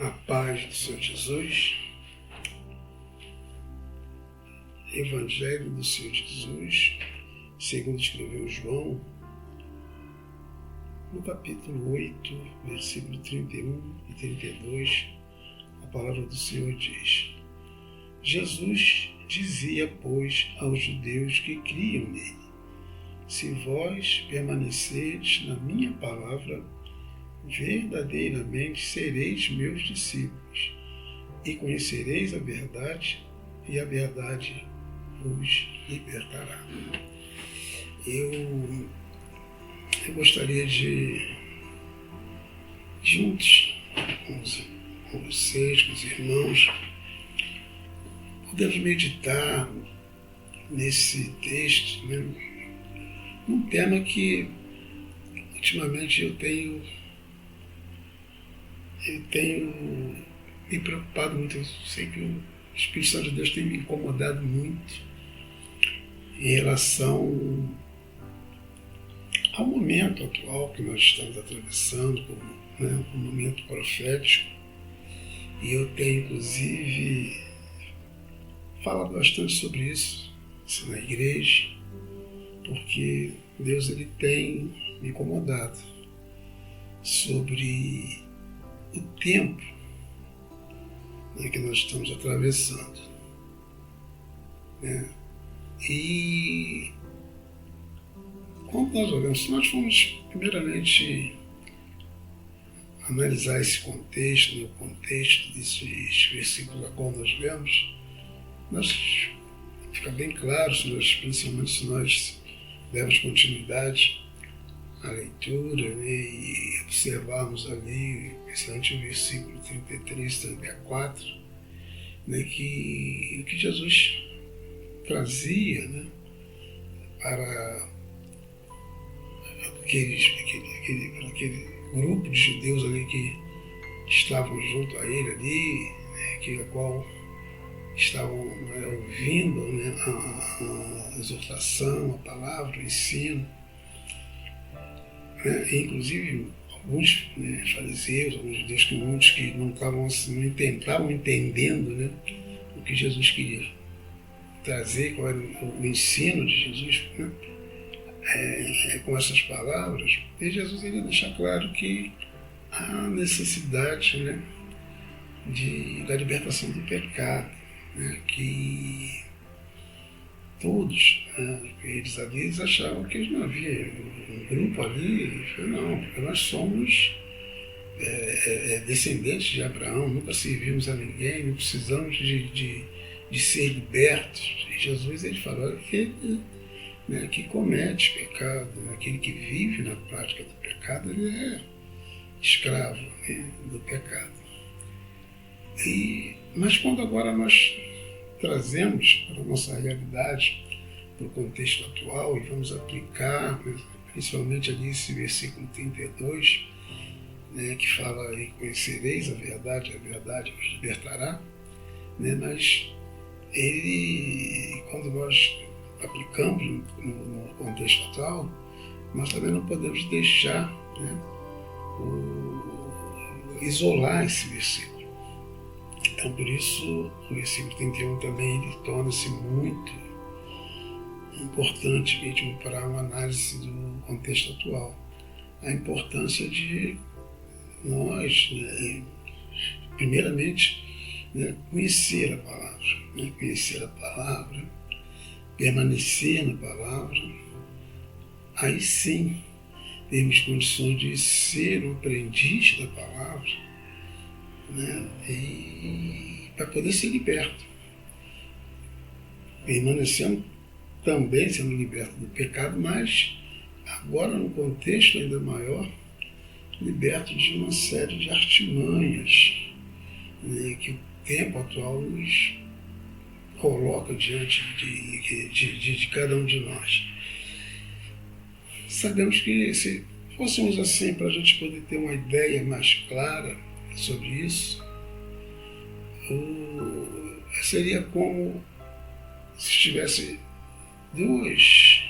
A paz do Senhor Jesus, Evangelho do Senhor Jesus, segundo escreveu João, no capítulo 8, versículo 31 e 32, a palavra do Senhor diz: Jesus dizia, pois, aos judeus que criam nele: se vós permanecerdes na minha palavra, verdadeiramente sereis meus discípulos, e conhecereis a verdade, e a verdade vos libertará. Eu gostaria de, juntos com vocês, com os irmãos, podermos meditar nesse texto, né? Um tema que ultimamente eu tenho me preocupado muito. Eu sei que o Espírito Santo de Deus tem me incomodado muito em relação ao momento atual que nós estamos atravessando, como, um momento profético. E eu tenho, inclusive, falado bastante sobre isso na igreja, porque Deus ele tem me incomodado sobre o tempo, que nós estamos atravessando. E quando nós olhamos, se nós formos primeiramente analisar esse contexto, o contexto desses versículos a qual nós lemos, fica bem claro, principalmente se nós dermos continuidade à leitura, e observarmos ali, principalmente o versículo 33, 34, que o que Jesus trazia, para aquele grupo de judeus ali que estavam junto a ele ali, a qual estavam ouvindo a exortação, a palavra, o ensino. Inclusive alguns fariseus, alguns judeus, muitos que não estavam entendendo o que Jesus queria trazer, qual era o ensino de Jesus, com essas palavras. E Jesus iria deixar claro que há necessidade da libertação do pecado, que todos, eles achavam que não havia um grupo ali. Não, porque nós somos descendentes de Abraão, nunca servimos a ninguém, não precisamos de ser libertos. E Jesus ele falou que que comete pecado, aquele que vive na prática do pecado, ele é escravo do pecado. Mas quando agora nós trazemos para a nossa realidade, para o contexto atual, e vamos aplicar, principalmente ali esse versículo 32, que fala: e conhecereis a verdade vos libertará, mas quando nós aplicamos no contexto atual, nós também não podemos deixar isolar esse versículo. Então, por isso, o versículo 31 também ele torna-se muito importante mesmo para uma análise do contexto atual. A importância de nós, primeiramente, conhecer a palavra, permanecer na palavra, aí sim temos condições de ser um aprendiz da palavra, e para poder ser liberto, permanecendo também sendo liberto do pecado, mas agora num contexto ainda maior, liberto de uma série de artimanhas que o tempo atual nos coloca diante de cada um de nós. Sabemos que se fôssemos assim, para a gente poder ter uma ideia mais clara sobre isso, seria como se estivesse duas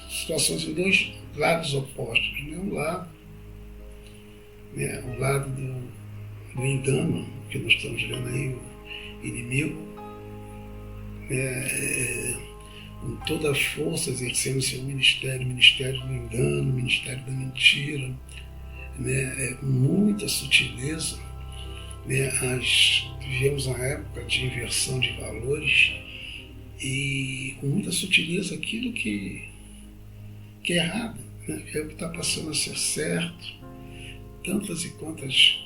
situações em dois lados opostos. Um lado né, ao lado do engano que nós estamos vendo aí, o inimigo, com toda a força exercendo seu ministério, ministério do engano, ministério da mentira, com muita sutileza. Vivemos uma época de inversão de valores e com muita sutileza aquilo que é errado, é o que está passando a ser certo. Tantas e quantas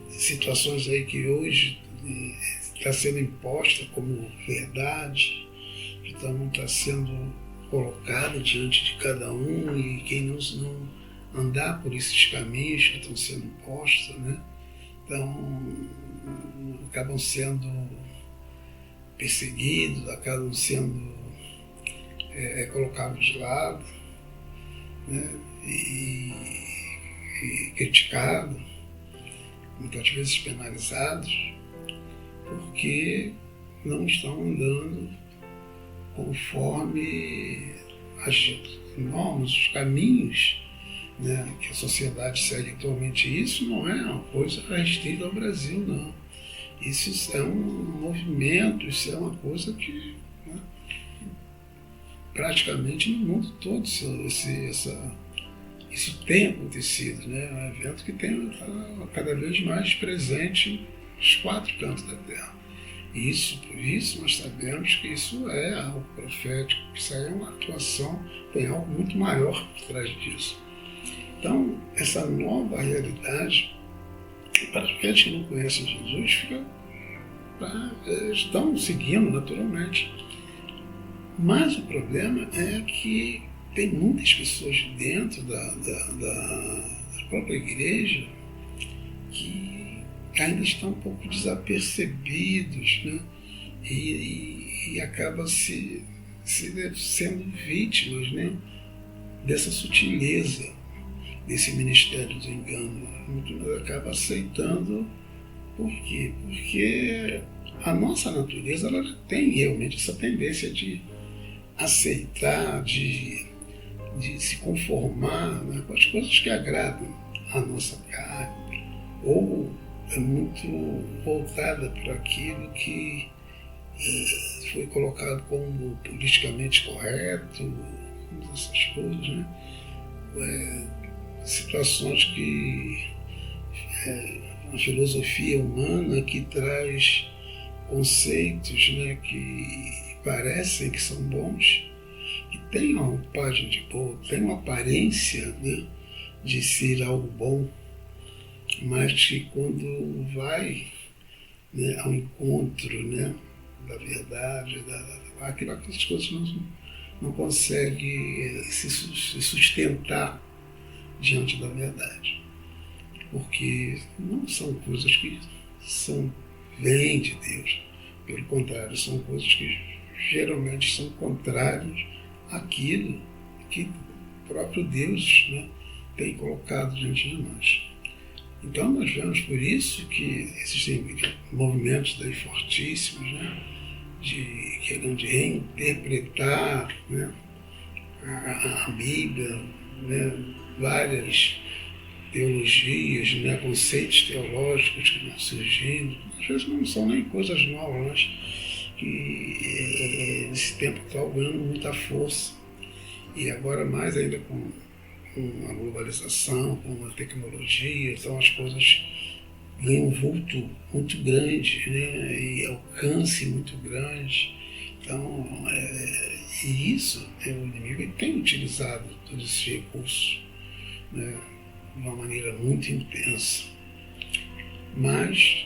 situações aí que hoje está sendo imposta como verdade, então está sendo colocada diante de cada um, e quem não andar por esses caminhos que estão sendo postos, então acabam sendo perseguidos, acabam sendo colocados de lado, e criticados, muitas vezes penalizados, porque não estão andando conforme as normas, os caminhos que a sociedade segue atualmente. Isso não é uma coisa restrita ao Brasil, não. Isso é um movimento, isso é uma coisa que praticamente no mundo todo isso tem acontecido, É um evento que tem cada vez mais presente nos 4 cantos da Terra. Por isso nós sabemos que isso é algo profético, que isso é uma atuação, tem algo muito maior por trás disso. Então, essa nova realidade, para aqueles que não conhecem Jesus, estão seguindo naturalmente. Mas o problema é que tem muitas pessoas dentro da própria igreja que ainda estão um pouco desapercebidos, e acabam sendo vítimas dessa sutileza, desse ministério do engano. Acaba aceitando. Por quê? Porque a nossa natureza ela tem realmente essa tendência de aceitar, de se conformar com as coisas que agradam a nossa carne, ou é muito voltada para aquilo que foi colocado como politicamente correto, essas coisas, situações que a filosofia humana que traz conceitos que parecem que são bons, que têm uma roupagem de boa, têm uma aparência de ser algo bom, mas que quando vai ao encontro da verdade, aquelas coisas não conseguem se sustentar diante da verdade, porque não são coisas que vêm de Deus. Pelo contrário, são coisas que geralmente são contrárias àquilo que o próprio Deus tem colocado diante de nós. Então nós vemos por isso que existem movimentos daí fortíssimos, querendo reinterpretar a Bíblia, várias teologias, conceitos teológicos que vão surgindo. Às vezes não são nem coisas novas, mas que nesse tempo atual ganhando muita força. E agora mais ainda com a globalização, com a tecnologia, então as coisas ganham um vulto muito grande, e alcance muito grande. Então, e isso o inimigo tem utilizado todos esses recursos de uma maneira muito intensa. Mas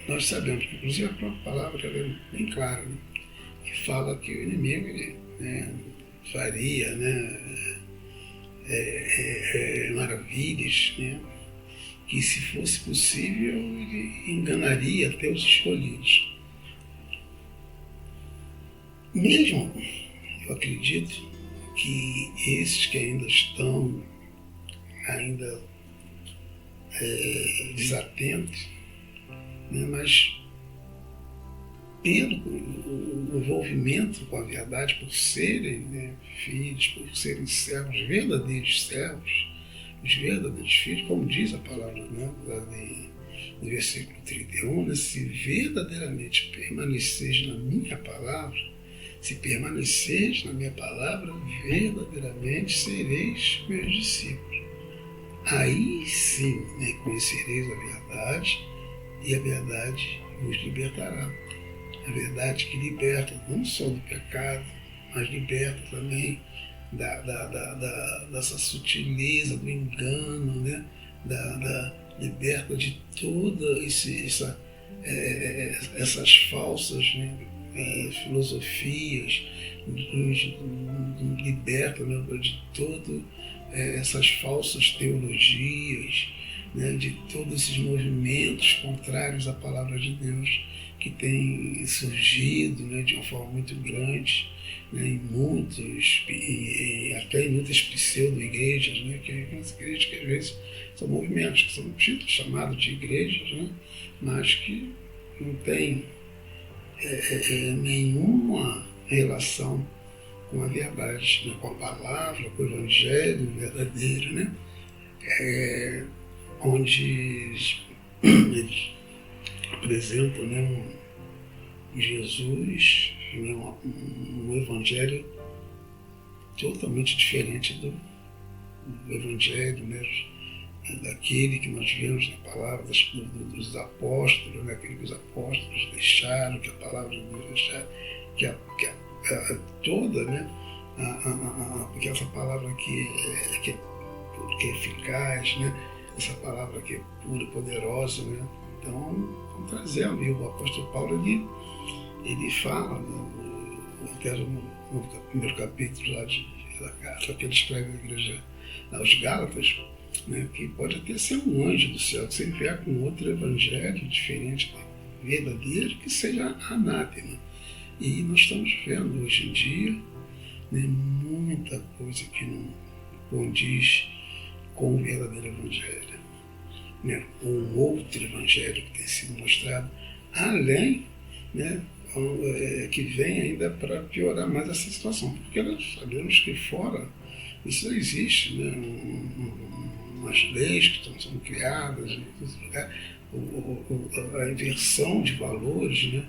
nós sabemos que, inclusive, a própria palavra ela é bem clara, que fala que o inimigo faria maravilhas, que, se fosse possível, ele enganaria até os escolhidos. Mesmo, eu acredito que esses que ainda estão desatentos, mas pelo o envolvimento com a verdade, por serem, né, filhos, por serem servos, verdadeiros servos, os verdadeiros filhos, como diz a palavra, né, no versículo 31, né, se verdadeiramente permaneceis na minha palavra, se permaneceis na minha palavra, verdadeiramente sereis meus discípulos. Aí sim, né, conhecereis a verdade, e a verdade vos libertará. A verdade que liberta não só do pecado, mas liberta também dessa sutileza, do engano, né? Liberta de todas essas falsas, né, filosofias, nos liberta, né, de todas essas falsas teologias, né, de todos esses movimentos contrários à palavra de Deus que tem surgido, né, de uma forma muito grande, né, até em muitas pseudo-igrejas, né, que as igrejas que às vezes são movimentos que são chamados de igrejas, né, mas que não têm nenhuma relação com a verdade, né, com a palavra, com o evangelho verdadeiro, né, onde eles apresentam, né, Jesus, né, um evangelho totalmente diferente do evangelho, né, daquele que nós vemos na palavra dos apóstolos, né, aquele que os apóstolos deixaram, que a palavra de Deus deixaram, toda, né, porque essa palavra que é eficaz, né, essa palavra que é pura, poderosa, né. Então, vamos trazer ali o apóstolo Paulo, ele fala, até no primeiro capítulo lá da carta que ele escreve na igreja aos Gálatas, né, que pode até ser um anjo do céu, que se ele vier com outro evangelho diferente, verdadeiro, que seja anátema. E nós estamos vendo hoje em dia, né, muita coisa que não condiz com o verdadeiro evangelho, né, um outro evangelho que tem sido mostrado, além, né, que vem ainda para piorar mais essa situação, porque nós sabemos que fora isso existe, né, umas leis que estão sendo criadas, a inversão de valores, né,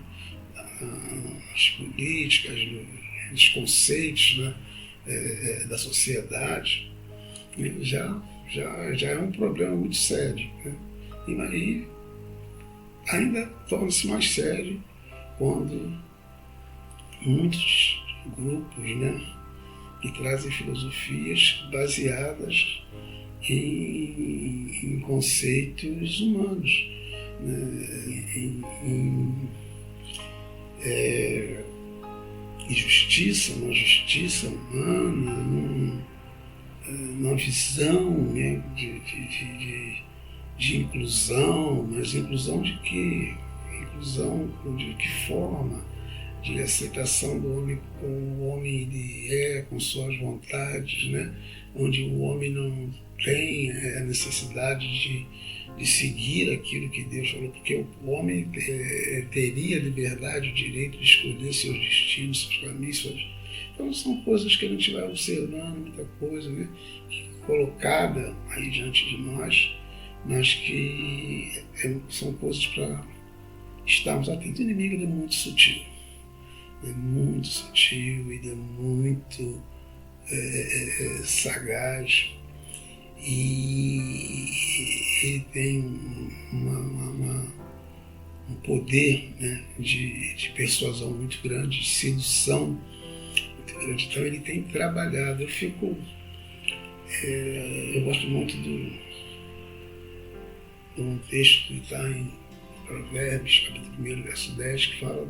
as políticas, os conceitos, né, da sociedade, né, já é um problema muito sério, né? E ainda torna-se mais sério quando muitos grupos, né, que trazem filosofias baseadas em conceitos humanos, né, em justiça, uma justiça humana, numa visão, né, de inclusão, mas inclusão de quê? Inclusão de que forma? De aceitação do homem como o homem ele é, com suas vontades, né? Onde o homem não tem a necessidade de seguir aquilo que Deus falou, porque o homem teria a liberdade, o direito de escolher seus destinos, seus caminhos, então são coisas que a gente vai observando, muita coisa, né, colocada aí diante de nós, mas que são coisas para estarmos atentos. O inimigo ele é muito sutil, ele é muito sagaz, e ele tem um poder, né, de persuasão muito grande, de sedução muito grande. Então ele tem trabalhado. Eu gosto muito de um texto que está em Provérbios, capítulo 1, verso 10, que fala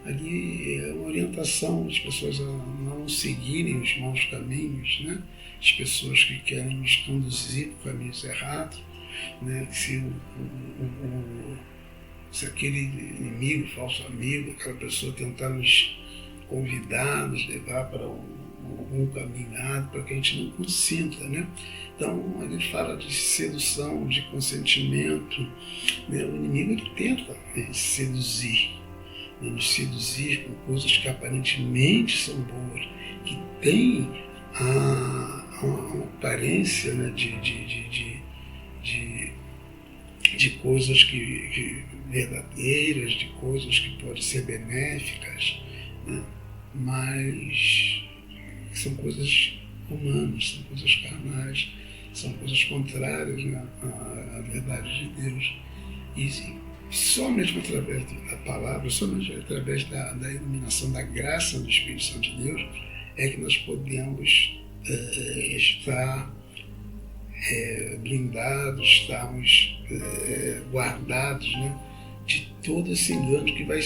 ali é uma orientação das pessoas a não seguirem os maus caminhos, né? As pessoas que querem nos conduzir por caminhos errados, né? Se aquele inimigo, falso amigo, aquela pessoa tentar nos convidar, nos levar para um caminho errado, para que a gente não consinta, né? Então, ele fala de sedução, de consentimento, né? O inimigo ele tenta seduzir, não nos seduzir com coisas que aparentemente são boas, que têm uma aparência, né, de coisas que verdadeiras, de coisas que podem ser benéficas, né, mas são coisas humanas, são coisas carnais, são coisas contrárias, né, à verdade de Deus. E somente através da palavra, somente através da iluminação da graça do Espírito Santo de Deus, é que nós podemos estar blindados, estarmos guardados, né, de todo esse engano que vai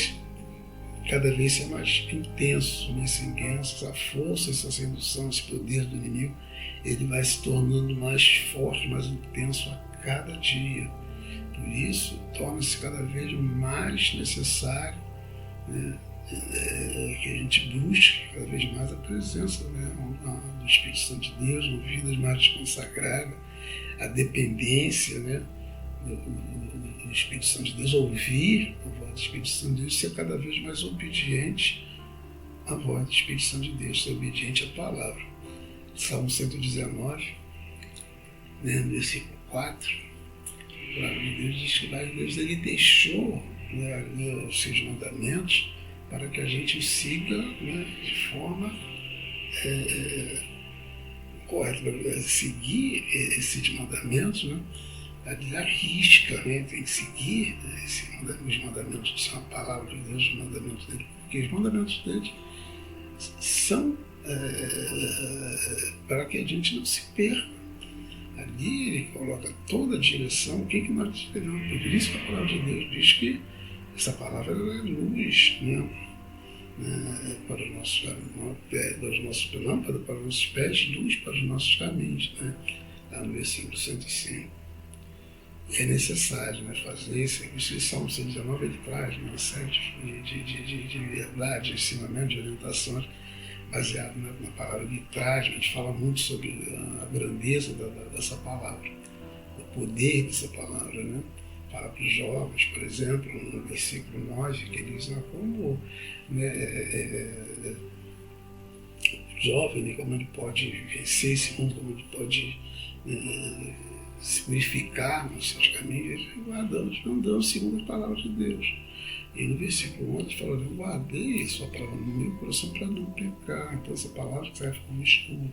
cada vez ser mais intenso, essa força, essa sedução, esse poder do inimigo, ele vai se tornando mais forte, mais intenso a cada dia. Por isso, torna-se cada vez mais necessário, né, que a gente busque cada vez mais a presença, né, do Espírito Santo de Deus, uma vida mais consagrada, a dependência, né, do Espírito Santo de Deus, ouvir a voz do Espírito Santo de Deus, ser cada vez mais obediente à voz do Espírito Santo de Deus, ser obediente à palavra. Salmo 119, né, no versículo 4, a palavra de Deus diz que Deus ele deixou, né, os seus mandamentos para que a gente siga, né, de forma correta, para seguir esses mandamentos, né, à risca, né, tem que seguir os mandamentos, que são a palavra de Deus, os mandamentos dele, porque os mandamentos dele são para que a gente não se perca. Ali ele coloca toda a direção, o que nós devemos. Por isso que a palavra de Deus diz que essa palavra é luz, né, para os nossos lâmpadas, para os nossos pés, luz para os nossos caminhos, né, lá no versículo 105. E é necessário, né, fazer isso. O Salmo 119 ele traz uma série de verdades, de ensinamentos, de orientações, baseado na palavra de trás. A gente fala muito sobre a grandeza dessa palavra, o poder dessa palavra, né? Fala para os jovens, por exemplo, no versículo 9, que ele diz, como, né, o jovem, né, como ele pode vencer esse mundo, como ele pode se purificar nos seus caminhos, andando segundo a palavra de Deus. E no versículo 11 fala, eu guardei a sua palavra no meu coração para não pecar. Então essa palavra serve como escudo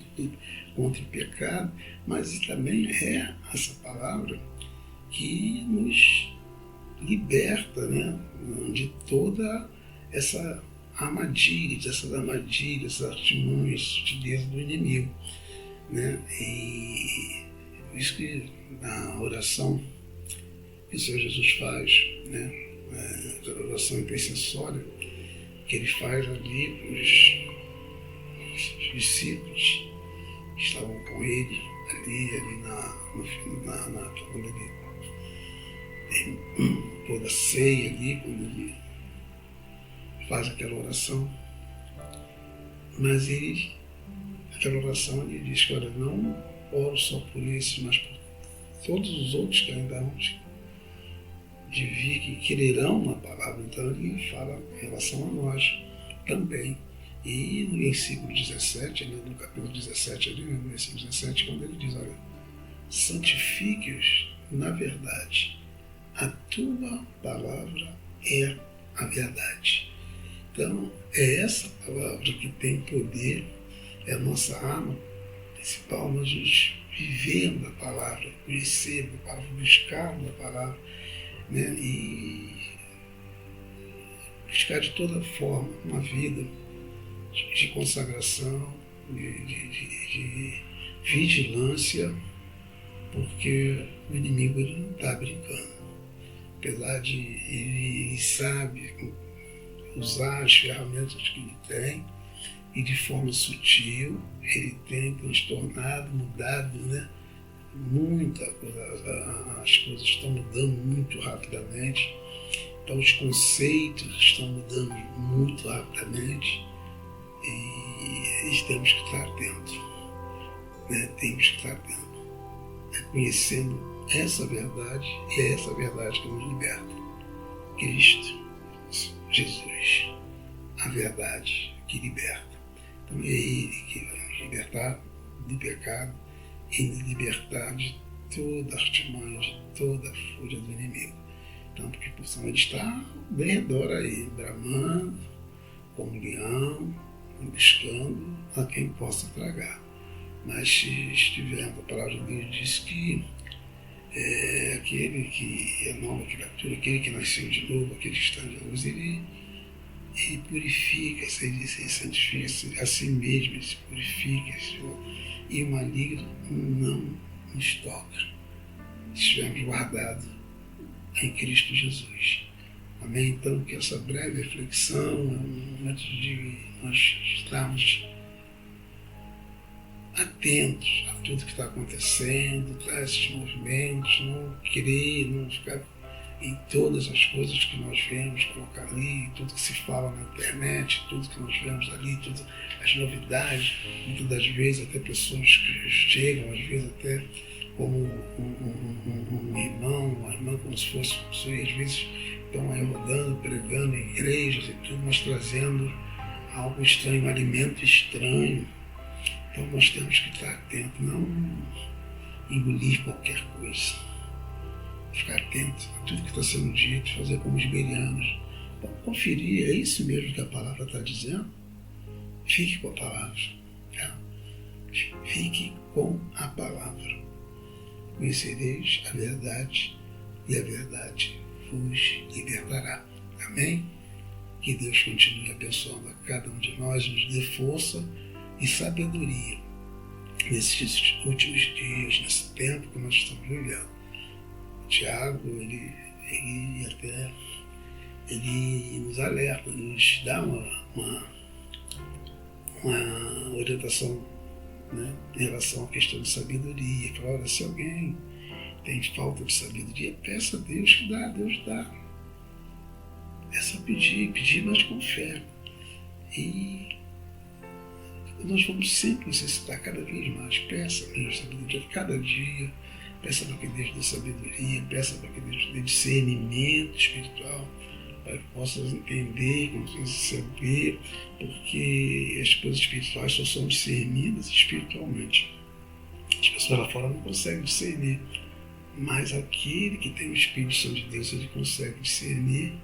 contra o pecado, mas também é essa palavra que nos liberta, né, de toda essa armadilha, essas artimanhas de Deus do inimigo, né? E por isso que na oração que o Senhor Jesus faz, né, a oração intercessória que ele faz ali para os discípulos que estavam com ele ali quando ele toda a ceia ali, quando ele faz aquela oração. Mas aquela oração ele diz que, olha, não oro só por esses, mas por todos os outros que ainda hão de vir, que crerão na palavra. Então ele fala em relação a nós também. E no versículo 17, no capítulo 17, ali, no versículo 17, quando ele diz, olha, santifique-os na verdade, a tua palavra é a verdade. Então é essa palavra que tem poder, é a nossa arma principal, nós vivendo a palavra, conhecendo a palavra, buscando a palavra, né, e buscar de toda forma uma vida de consagração, de vigilância, porque o inimigo ele não está brincando. Apesar de ele sabe usar as ferramentas que ele tem, e de forma sutil ele tem transtornado, mudado, né? Muita coisa, as coisas estão mudando muito rapidamente, então os conceitos estão mudando muito rapidamente e temos que estar atentos, né? Temos que estar atentos, conhecendo essa verdade, e é essa verdade que nos liberta. Cristo, Jesus, a verdade que liberta. Então é Ele que vai nos libertar do pecado e nos libertar de toda a artimanha, de toda a fúria do inimigo. Então, porque por sinal ele está ao redor aí, bramando, como um leão, buscando a quem possa tragar. Mas se estivermos, a palavra de Deus diz que aquele que é nova criatura, aquele que nasceu de novo, aquele que está de luz, ele purifica, ele santifica a si mesmo, ele se purifica, e o maligno não nos toca. Estivermos guardados em Cristo Jesus. Amém? Então, que essa breve reflexão, um momento de nós estarmos atentos a tudo que está acontecendo, a esses movimentos, não querer, não ficar em todas as coisas que nós vemos colocar ali, tudo que se fala na internet, tudo que nós vemos ali, todas as novidades, muitas das vezes até pessoas que chegam, às vezes até como um irmão, uma irmã, como se fosse pessoa, e às vezes estão aí rodando, pregando em igrejas e tudo, mas trazendo algo estranho, um alimento estranho. Então nós temos que estar atentos, não engolir qualquer coisa. Ficar atento a tudo que está sendo dito, fazer como os bereanos. Então, conferir, é isso mesmo que a palavra está dizendo? Fique com a palavra. Tá? Fique com a palavra. Conhecereis a verdade e a verdade vos libertará. Amém? Que Deus continue abençoando a cada um de nós, nos dê força e sabedoria nesses últimos dias, nesse tempo que nós estamos vivendo. Tiago, ele nos alerta, nos dá uma orientação, né, em relação à questão de sabedoria. Fala, olha, se alguém tem falta de sabedoria, peça a Deus que dá, Deus dá. É só pedir, mas com fé. E nós vamos sempre necessitar cada vez mais. Peça mesmo sabedoria cada dia. Peça para que Deus dê sabedoria, peça para que Deus dê discernimento espiritual, para que possas entender, saber, porque as coisas espirituais só são discernidas espiritualmente. As pessoas lá fora não conseguem discernir, mas aquele que tem o Espírito Santo de Deus, ele consegue discernir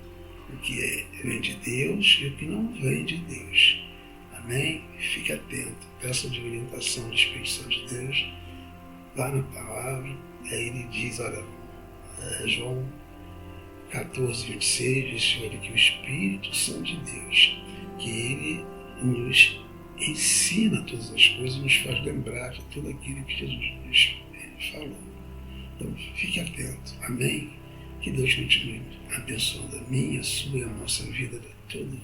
o que vem de Deus e o que não vem de Deus. Amém? Fique atento, peça de orientação do Espírito Santo de Deus, vá na palavra. Aí ele diz, olha, João 14, 26, diz, olha, que o Espírito Santo de Deus, que ele nos ensina todas as coisas e nos faz lembrar de tudo aquilo que Jesus nos falou. Então, fique atento. Amém? Que Deus continue abençoando a minha, a sua e a nossa vida, de todos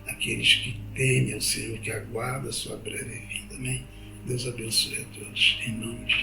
aqueles que temem ao Senhor, que aguardam a sua breve vinda. Amém? Deus abençoe a todos. Em nome de